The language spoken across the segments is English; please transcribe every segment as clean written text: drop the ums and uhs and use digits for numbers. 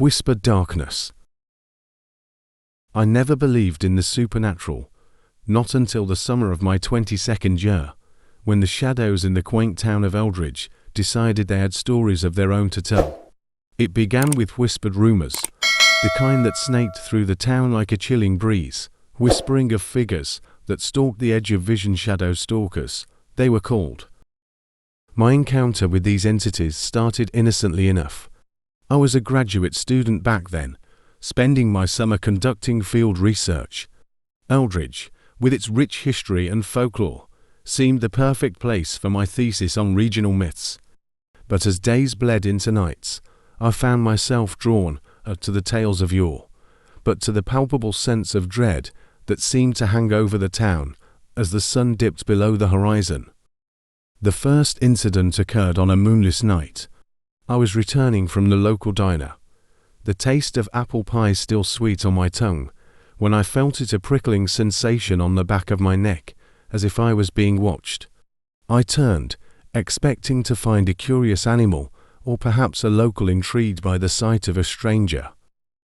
Whispered darkness. I never believed in the supernatural, not until the summer of my 22nd year, when the shadows in the quaint town of Eldridge decided they had stories of their own to tell. It began with whispered rumors, the kind that snaked through the town like a chilling breeze, whispering of figures that stalked the edge of vision. Shadow stalkers, they were called. My encounter with these entities started innocently enough. I was a graduate student back then, spending my summer conducting field research. Eldridge, with its rich history and folklore, seemed the perfect place for my thesis on regional myths. But as days bled into nights, I found myself drawn to the tales of yore, but to the palpable sense of dread that seemed to hang over the town as the sun dipped below the horizon. The first incident occurred on a moonless night. I was returning from the local diner, the taste of apple pie still sweet on my tongue, when I felt a prickling sensation on the back of my neck, as if I was being watched. I turned, expecting to find a curious animal, or perhaps a local intrigued by the sight of a stranger.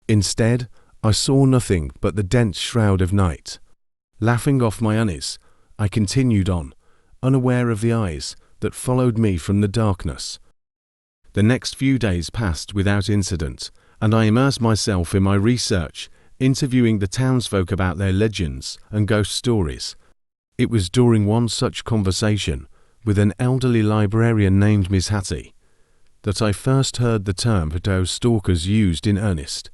Instead, I saw nothing but the dense shroud of night. Laughing off my unease, I continued on, unaware of the eyes that followed me from the darkness. The next few days passed without incident, and I immersed myself in my research, interviewing the townsfolk about their legends and ghost stories. It was during one such conversation, with an elderly librarian named Miss Hattie, that I first heard the term shadow stalkers used in earnest.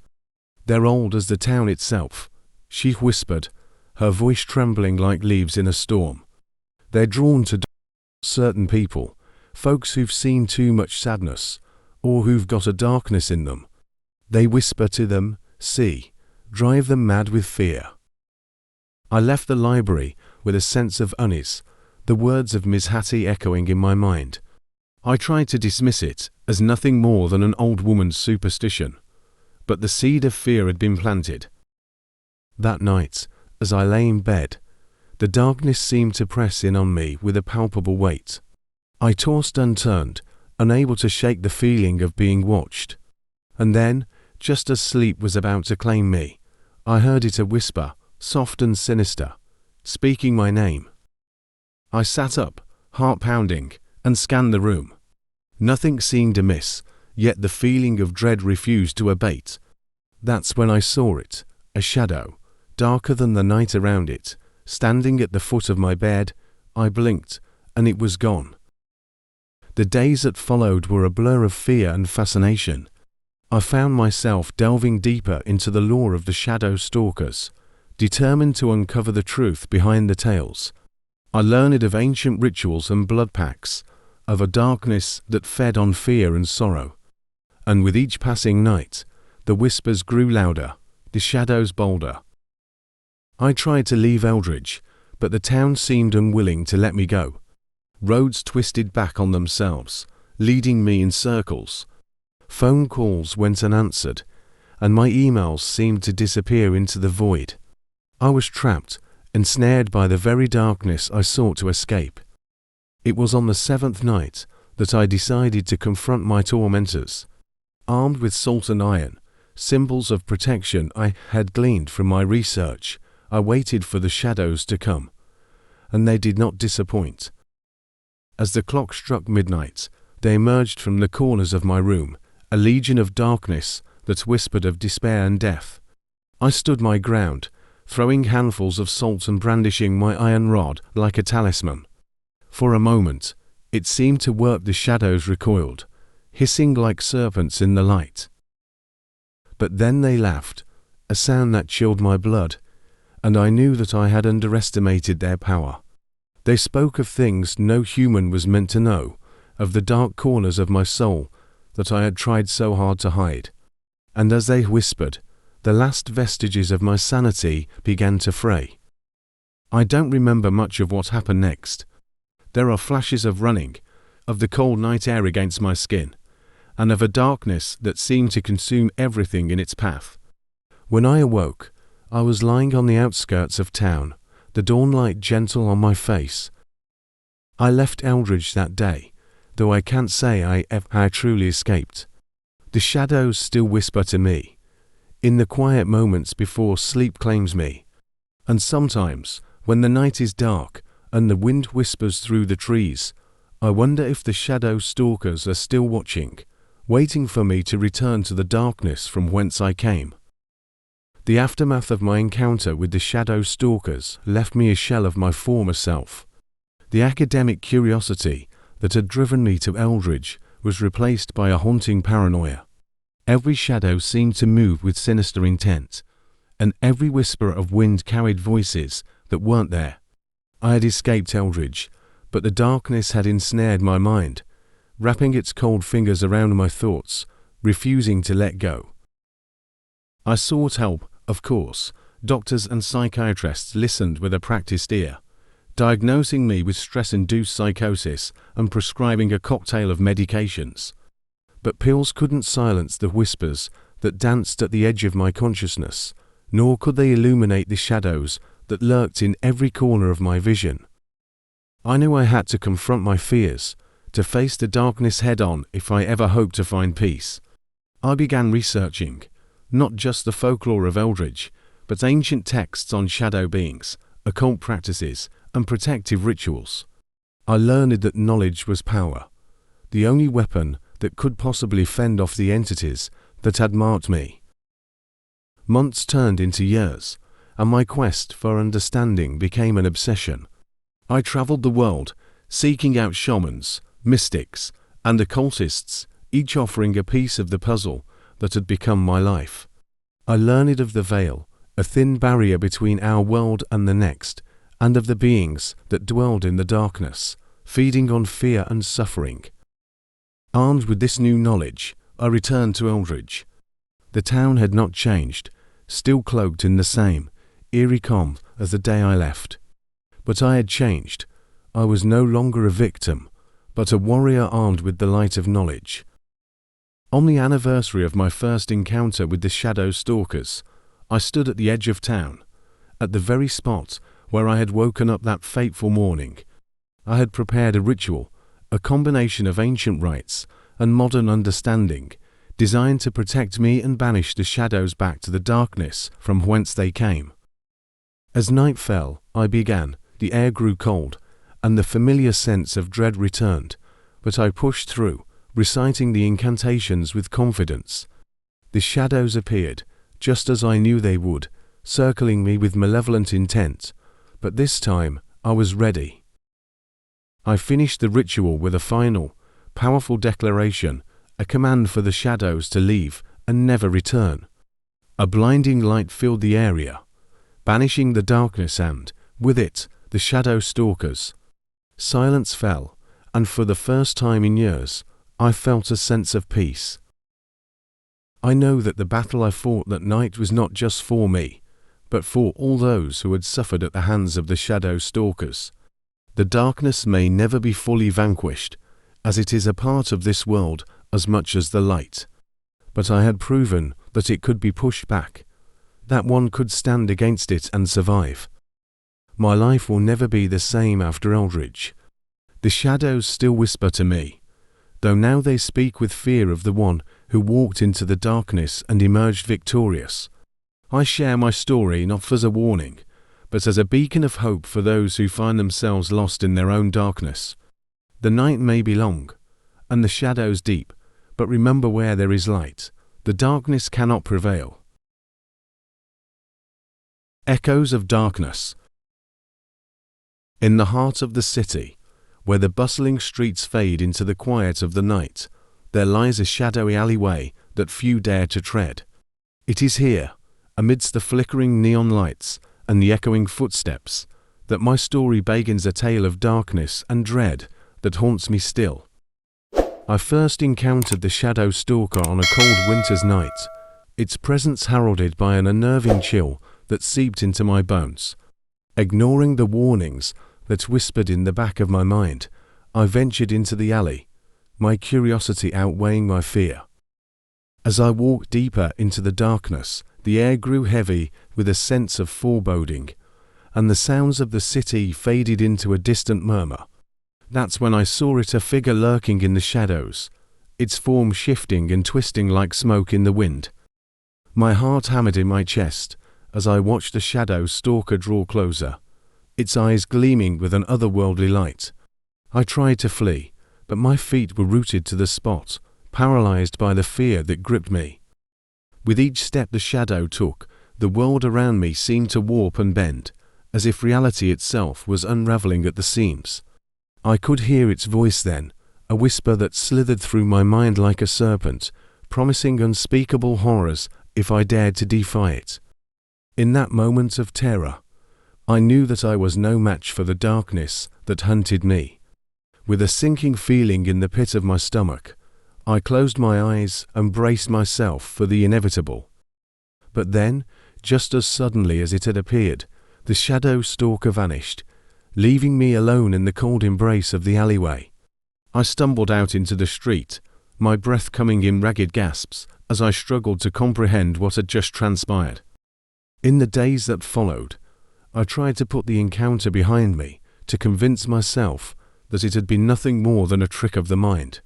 They're old as the town itself, she whispered, her voice trembling like leaves in a storm. They're drawn to certain people, folks who've seen too much sadness, or who've got a darkness in them. They whisper to them, see, drive them mad with fear. I left the library with a sense of unease, the words of Miss Hattie echoing in my mind. I tried to dismiss it as nothing more than an old woman's superstition, but the seed of fear had been planted. That night, as I lay in bed, the darkness seemed to press in on me with a palpable weight. I tossed and turned, unable to shake the feeling of being watched. And then, just as sleep was about to claim me, I heard it a whisper, soft and sinister, speaking my name. I sat up, heart pounding, and scanned the room. Nothing seemed amiss, yet the feeling of dread refused to abate. That's when I saw it, a shadow, darker than the night around it, standing at the foot of my bed. I blinked, and it was gone. The days that followed were a blur of fear and fascination. I found myself delving deeper into the lore of the shadow stalkers, determined to uncover the truth behind the tales. I learned of ancient rituals and blood pacts, of a darkness that fed on fear and sorrow. And with each passing night, the whispers grew louder, the shadows bolder. I tried to leave Eldridge, but the town seemed unwilling to let me go. Roads twisted back on themselves, leading me in circles. Phone calls went unanswered, and my emails seemed to disappear into the void. I was trapped, ensnared by the very darkness I sought to escape. It was on the 7th night that I decided to confront my tormentors. Armed with salt and iron, symbols of protection I had gleaned from my research, I waited for the shadows to come, and they did not disappoint. As the clock struck midnight, they emerged from the corners of my room, a legion of darkness that whispered of despair and death. I stood my ground, throwing handfuls of salt and brandishing my iron rod like a talisman. For a moment, it seemed to work. The shadows recoiled, hissing like serpents in the light. But then they laughed, a sound that chilled my blood, and I knew that I had underestimated their power. They spoke of things no human was meant to know, of the dark corners of my soul that I had tried so hard to hide. And as they whispered, the last vestiges of my sanity began to fray. I don't remember much of what happened next. There are flashes of running, of the cold night air against my skin, and of a darkness that seemed to consume everything in its path. When I awoke, I was lying on the outskirts of town, the dawnlight gentle on my face. I left Eldridge that day, though I can't say I truly escaped. The shadows still whisper to me, in the quiet moments before sleep claims me. And sometimes, when the night is dark and the wind whispers through the trees, I wonder if the shadow stalkers are still watching, waiting for me to return to the darkness from whence I came. The aftermath of my encounter with the shadow stalkers left me a shell of my former self. The academic curiosity that had driven me to Eldridge was replaced by a haunting paranoia. Every shadow seemed to move with sinister intent, and every whisper of wind carried voices that weren't there. I had escaped Eldridge, but the darkness had ensnared my mind, wrapping its cold fingers around my thoughts, refusing to let go. I sought help, of course. Doctors and psychiatrists listened with a practiced ear, diagnosing me with stress-induced psychosis and prescribing a cocktail of medications. But pills couldn't silence the whispers that danced at the edge of my consciousness, nor could they illuminate the shadows that lurked in every corner of my vision. I knew I had to confront my fears, to face the darkness head-on if I ever hoped to find peace. I began researching, not just the folklore of Eldridge, but ancient texts on shadow beings, occult practices, and protective rituals. I learned that knowledge was power, the only weapon that could possibly fend off the entities that had marked me. Months turned into years, and my quest for understanding became an obsession. I traveled the world, seeking out shamans, mystics, and occultists, each offering a piece of the puzzle that had become my life. I learned of the veil, a thin barrier between our world and the next, and of the beings that dwelled in the darkness, feeding on fear and suffering. Armed with this new knowledge, I returned to Eldridge. The town had not changed, still cloaked in the same eerie calm as the day I left. But I had changed. I was no longer a victim, but a warrior armed with the light of knowledge. On the anniversary of my first encounter with the shadow stalkers, I stood at the edge of town, at the very spot where I had woken up that fateful morning. I had prepared a ritual, a combination of ancient rites and modern understanding, designed to protect me and banish the shadows back to the darkness from whence they came. As night fell, I began. The air grew cold, and the familiar sense of dread returned, but I pushed through, reciting the incantations with confidence. The shadows appeared, just as I knew they would, circling me with malevolent intent, but this time I was ready. I finished the ritual with a final, powerful declaration, a command for the shadows to leave and never return. A blinding light filled the area, banishing the darkness and, with it, the shadow stalkers. Silence fell, and for the first time in years, I felt a sense of peace. I know that the battle I fought that night was not just for me, but for all those who had suffered at the hands of the shadow stalkers. The darkness may never be fully vanquished, as it is a part of this world as much as the light. But I had proven that it could be pushed back, that one could stand against it and survive. My life will never be the same after Eldridge. The shadows still whisper to me, though now they speak with fear of the one who walked into the darkness and emerged victorious. I share my story not as a warning, but as a beacon of hope for those who find themselves lost in their own darkness. The night may be long, and the shadows deep, but remember, where there is light, the darkness cannot prevail. Echoes of darkness. In the heart of the city, where the bustling streets fade into the quiet of the night, there lies a shadowy alleyway that few dare to tread. It is here, amidst the flickering neon lights and the echoing footsteps, that my story begins, a tale of darkness and dread that haunts me still. I first encountered the shadow stalker on a cold winter's night, its presence heralded by an unnerving chill that seeped into my bones. Ignoring the warnings that whispered in the back of my mind, I ventured into the alley, my curiosity outweighing my fear. As I walked deeper into the darkness, the air grew heavy with a sense of foreboding, and the sounds of the city faded into a distant murmur. That's when I saw it, a figure lurking in the shadows, its form shifting and twisting like smoke in the wind. My heart hammered in my chest as I watched the shadow stalker draw closer, its eyes gleaming with an otherworldly light. I tried to flee, but my feet were rooted to the spot, paralyzed by the fear that gripped me. With each step the shadow took, the world around me seemed to warp and bend, as if reality itself was unraveling at the seams. I could hear its voice then, a whisper that slithered through my mind like a serpent, promising unspeakable horrors if I dared to defy it. In that moment of terror, I knew that I was no match for the darkness that hunted me. With a sinking feeling in the pit of my stomach, I closed my eyes and braced myself for the inevitable. But then, just as suddenly as it had appeared, the shadow stalker vanished, leaving me alone in the cold embrace of the alleyway. I stumbled out into the street, my breath coming in ragged gasps as I struggled to comprehend what had just transpired. In the days that followed, I tried to put the encounter behind me, to convince myself that it had been nothing more than a trick of the mind.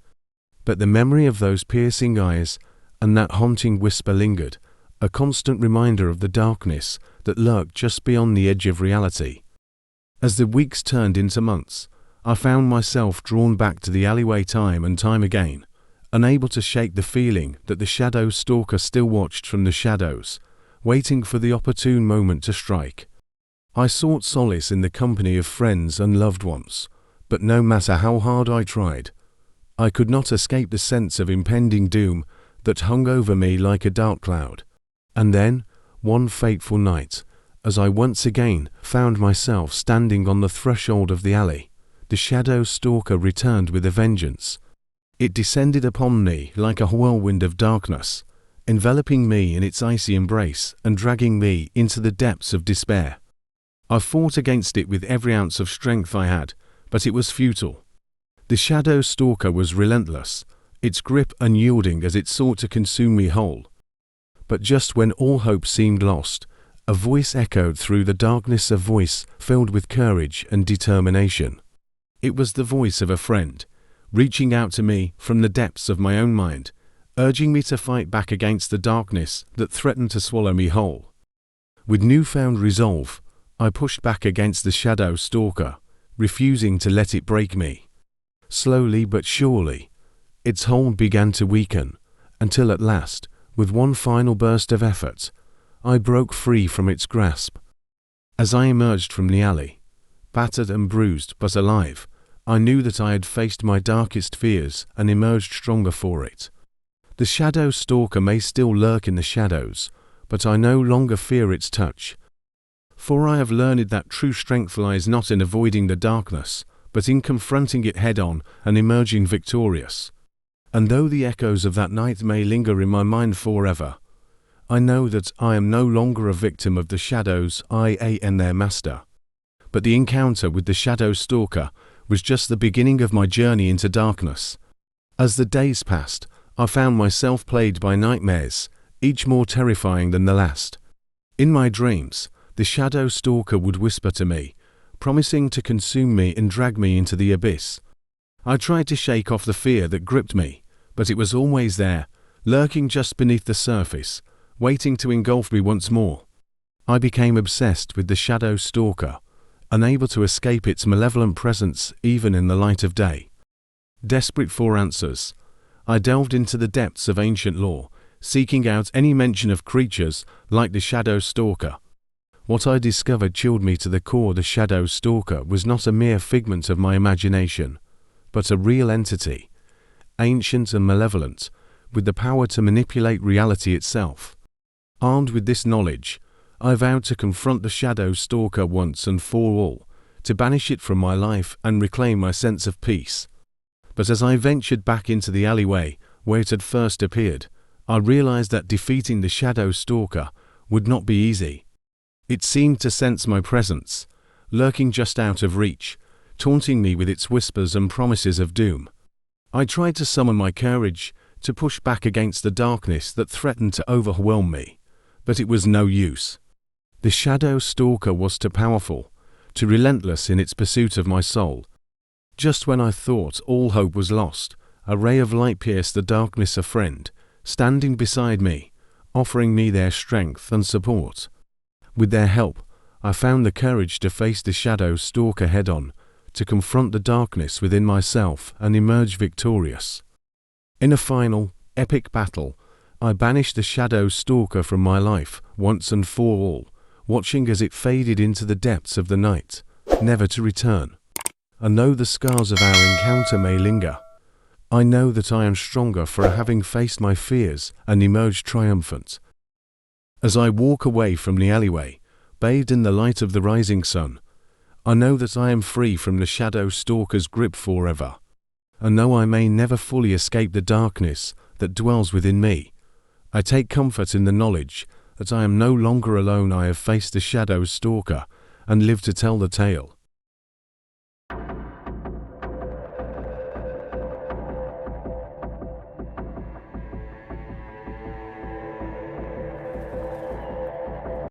But the memory of those piercing eyes and that haunting whisper lingered, a constant reminder of the darkness that lurked just beyond the edge of reality. As the weeks turned into months, I found myself drawn back to the alleyway time and time again, unable to shake the feeling that the shadow stalker still watched from the shadows, waiting for the opportune moment to strike. I sought solace in the company of friends and loved ones, but no matter how hard I tried, I could not escape the sense of impending doom that hung over me like a dark cloud. And then, one fateful night, as I once again found myself standing on the threshold of the alley, the shadow stalker returned with a vengeance. It descended upon me like a whirlwind of darkness, enveloping me in its icy embrace and dragging me into the depths of despair. I fought against it with every ounce of strength I had, but it was futile. The shadow stalker was relentless, its grip unyielding as it sought to consume me whole. But just when all hope seemed lost, a voice echoed through the darkness, a voice filled with courage and determination. It was the voice of a friend, reaching out to me from the depths of my own mind, urging me to fight back against the darkness that threatened to swallow me whole. With newfound resolve, I pushed back against the shadow stalker, refusing to let it break me. Slowly but surely, its hold began to weaken, until at last, with one final burst of effort, I broke free from its grasp. As I emerged from the alley, battered and bruised but alive, I knew that I had faced my darkest fears and emerged stronger for it. The shadow stalker may still lurk in the shadows, but I no longer fear its touch. For I have learned that true strength lies not in avoiding the darkness, but in confronting it head-on and emerging victorious. And though the echoes of that night may linger in my mind forever, I know that I am no longer a victim of the shadows and their master. But the encounter with the shadow stalker was just the beginning of my journey into darkness. As the days passed, I found myself plagued by nightmares, each more terrifying than the last. In my dreams, the shadow stalker would whisper to me, promising to consume me and drag me into the abyss. I tried to shake off the fear that gripped me, but it was always there, lurking just beneath the surface, waiting to engulf me once more. I became obsessed with the shadow stalker, unable to escape its malevolent presence even in the light of day. Desperate for answers, I delved into the depths of ancient lore, seeking out any mention of creatures like the shadow stalker. What I discovered chilled me to the core. The shadow stalker was not a mere figment of my imagination, but a real entity, ancient and malevolent, with the power to manipulate reality itself. Armed with this knowledge, I vowed to confront the shadow stalker once and for all, to banish it from my life and reclaim my sense of peace. But as I ventured back into the alleyway where it had first appeared, I realized that defeating the shadow stalker would not be easy. It seemed to sense my presence, lurking just out of reach, taunting me with its whispers and promises of doom. I tried to summon my courage, to push back against the darkness that threatened to overwhelm me, but it was no use. The shadow stalker was too powerful, too relentless in its pursuit of my soul. Just when I thought all hope was lost, A ray of light pierced the darkness, a friend, standing beside me, offering me their strength and support. With their help, I found the courage to face the shadow stalker head-on, to confront the darkness within myself and emerge victorious. In a final, epic battle, I banished the shadow stalker from my life once and for all, watching as it faded into the depths of the night, never to return. And though the scars of our encounter may linger, I know that I am stronger for having faced my fears and emerged triumphant. As I walk away from the alleyway, bathed in the light of the rising sun, I know that I am free from the shadow stalker's grip forever. And though I may never fully escape the darkness that dwells within me, I take comfort in the knowledge that I am no longer alone. I have faced the shadow stalker and lived to tell the tale.